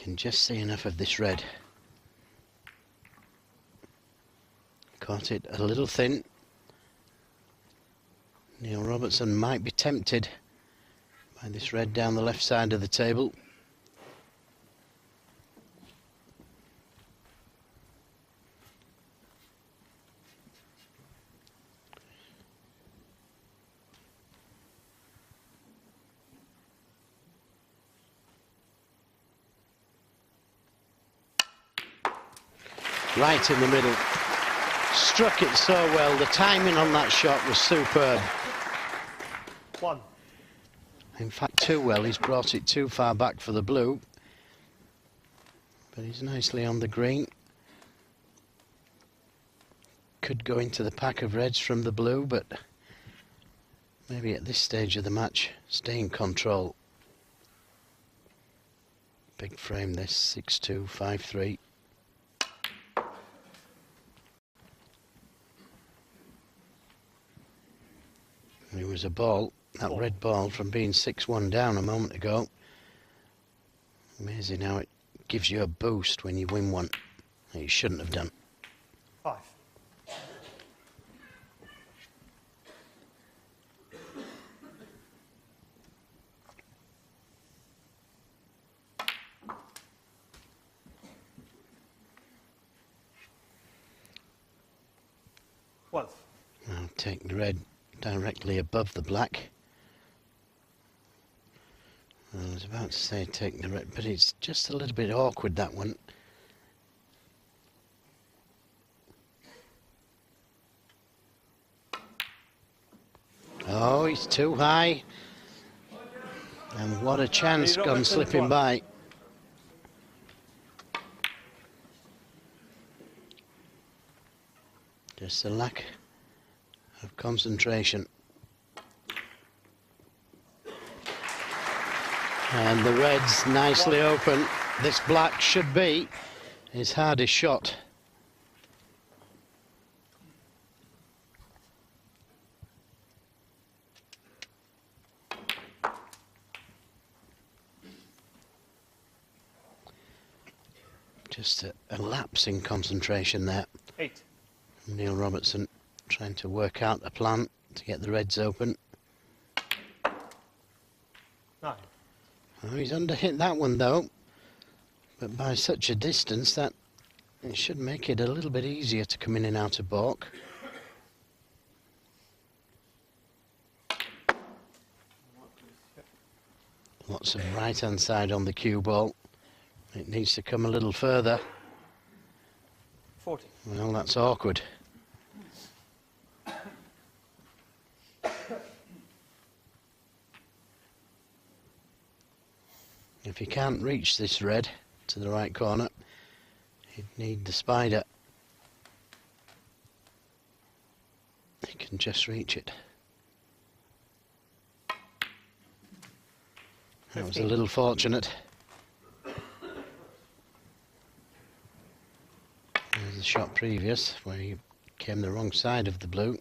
can just see enough of this red. Caught it a little thin. Neil Robertson might be tempted by this red down the left side of the table. Right in the middle. Struck it so well. The timing on that shot was superb. One. In fact, too well. He's brought it too far back for the blue. But he's nicely on the green. Could go into the pack of reds from the blue, but maybe at this stage of the match, stay in control. Big frame this, 6-2, 5-3. It was a ball, that red ball, from being 6-1 down a moment ago. Amazing how it gives you a boost when you win one that you shouldn't have done. 5. One. I'll take the red directly above the black. I was about to say take the red, but it's just a little bit awkward, that one. Oh, he's too high. And what a chance gone slipping by. Just a lack of concentration. And the red's nicely open. This black should be his hardest shot. Just a lapse in concentration there. 8. Neil Robertson trying to work out a plan to get the reds open. 9. Oh, he's underhit that one though, but by such a distance that it should make it a little bit easier to come in and out of baulk. Lots of right hand side on the cue ball. It needs to come a little further. 40. Well, that's awkward. If he can't reach this red to the right corner, he'd need the spider. He can just reach it. That was a little fortunate. There's the shot previous where he came the wrong side of the blue.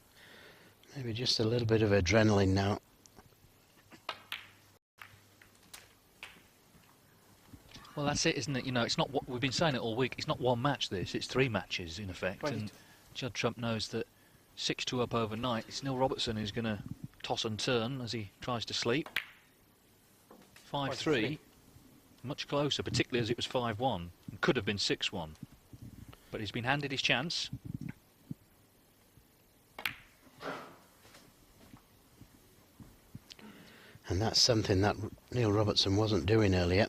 Maybe just a little bit of adrenaline now. Well, that's it, isn't it? You know, it's not what we've been saying it all week. It's not one match. It's 3 matches in effect. 20. And Judd Trump knows that 6-2 up overnight. It's Neil Robertson who's going to toss and turn as he tries to sleep. 5-3, much closer, particularly as it was 5-1. It could have been 6-1, but he's been handed his chance. And that's something that Neil Robertson wasn't doing earlier,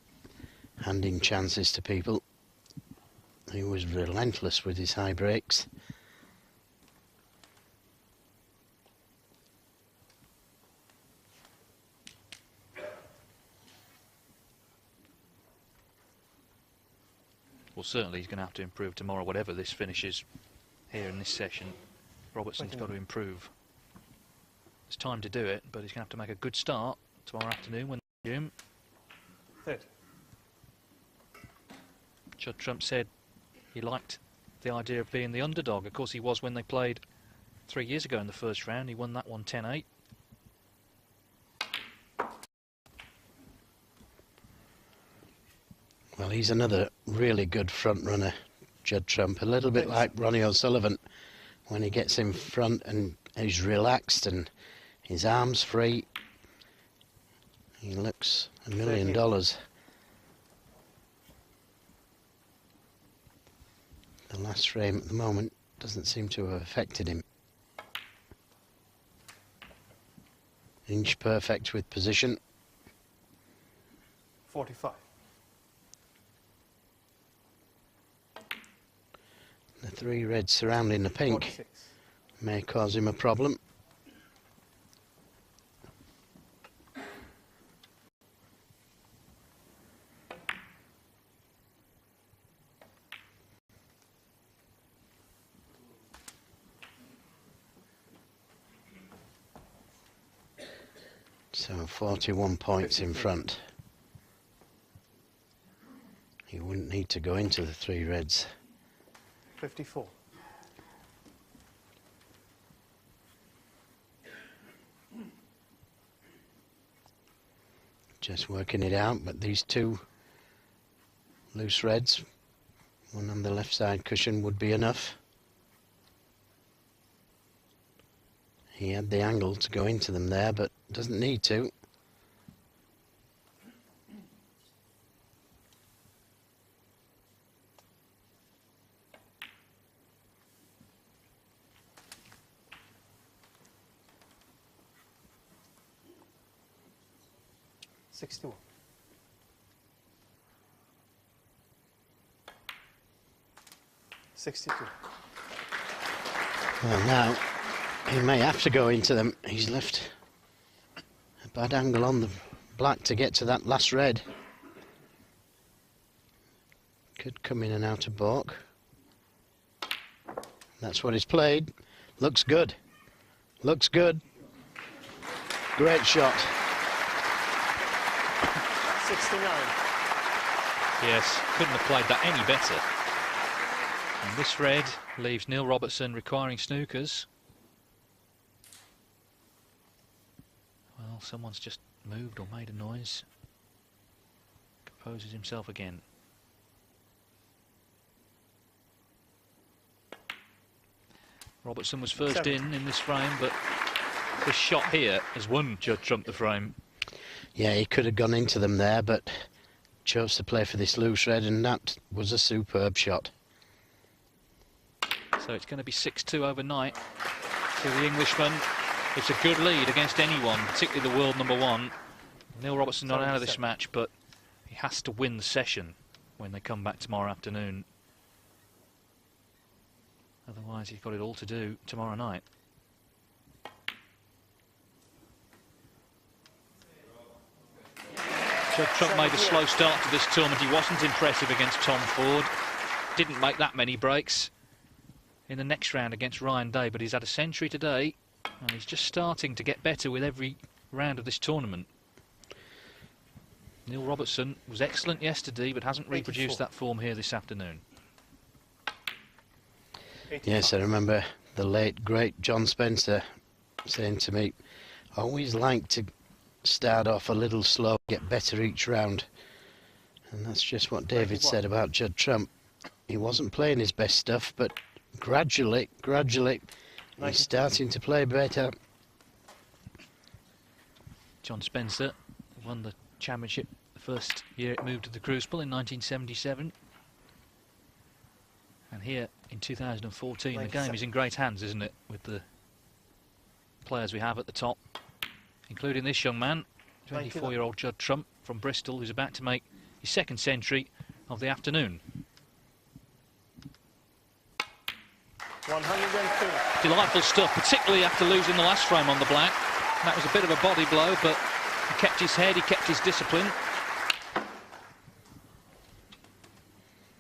handing chances to people. He was relentless with his high breaks. Well, certainly he's going to have to improve tomorrow, whatever this finishes here in this session. Robertson's got to improve. It's time to do it, but he's going to have to make a good start tomorrow afternoon when they resume. 30. Judd Trump said he liked the idea of being the underdog. Of course, he was when they played 3 years ago in the first round. He won that one 10-8. Well, he's another really good front runner, Judd Trump. A little bit like Ronnie O'Sullivan when he gets in front and he's relaxed and his arms free. He looks $1 million. The last frame at the moment doesn't seem to have affected him. Inch perfect with position. 45. The 3 reds surrounding the pink 46. may cause him a problem. So 41 points in front. He wouldn't need to go into the 3 reds. 54. Just working it out, but these 2 loose reds, one on the left side cushion, would be enough. He had the angle to go into them there, but doesn't need to. $61. $62. Well, now he may have to go into them. He's left a bad angle on the black to get to that last red. Could come in and out of balk. That's what he's played. Looks good. Looks good. Great shot. 69. Yes, couldn't have played that any better. And this red leaves Neil Robertson requiring snookers. Well, someone's just moved or made a noise. Composes himself again. Robertson was first in this frame, but this shot here has won Judd Trump the frame. Yeah, he could have gone into them there, but chose to play for this loose red, and that was a superb shot. So it's going to be 6-2 overnight to the Englishman. It's a good lead against anyone, particularly the world #1. Neil Robertson not out of this match, but he has to win the session when they come back tomorrow afternoon. Otherwise, he's got it all to do tomorrow night. Judd Trump made a slow start to this tournament. He wasn't impressive against Tom Ford. Didn't make that many breaks in the next round against Ryan Day, but he's had a century today, and he's just starting to get better with every round of this tournament. Neil Robertson was excellent yesterday, but hasn't reproduced that form here this afternoon. 85. Yes, I remember the late, great John Spencer saying to me, always like to start off a little slow, get better each round. And that's just what David said about Judd Trump. He wasn't playing his best stuff, but gradually, he's starting to play better. John Spencer won the championship the first year it moved to the Crucible in 1977. And here in 2014, the game is in great hands, isn't it, with the players we have at the top, including this young man, 24-year-old Judd Trump from Bristol, who's about to make his second century of the afternoon. 102. Delightful stuff, particularly after losing the last frame on the black. That was a bit of a body blow, but he kept his head, he kept his discipline.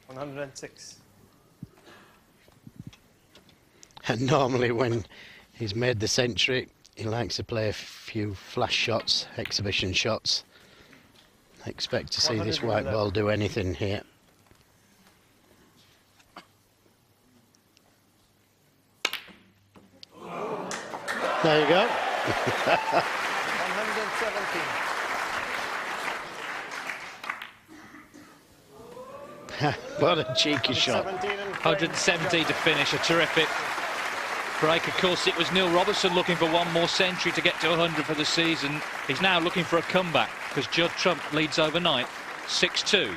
106. And normally when he's made the century, he likes to play a few flash shots, exhibition shots. I expect to see this white ball do anything here. There you go. 117. What a cheeky shot. 117 to finish, a terrific break. Of course, it was Neil Robertson looking for one more century to get to 100 for the season. He's now looking for a comeback because Judd Trump leads overnight 6-2.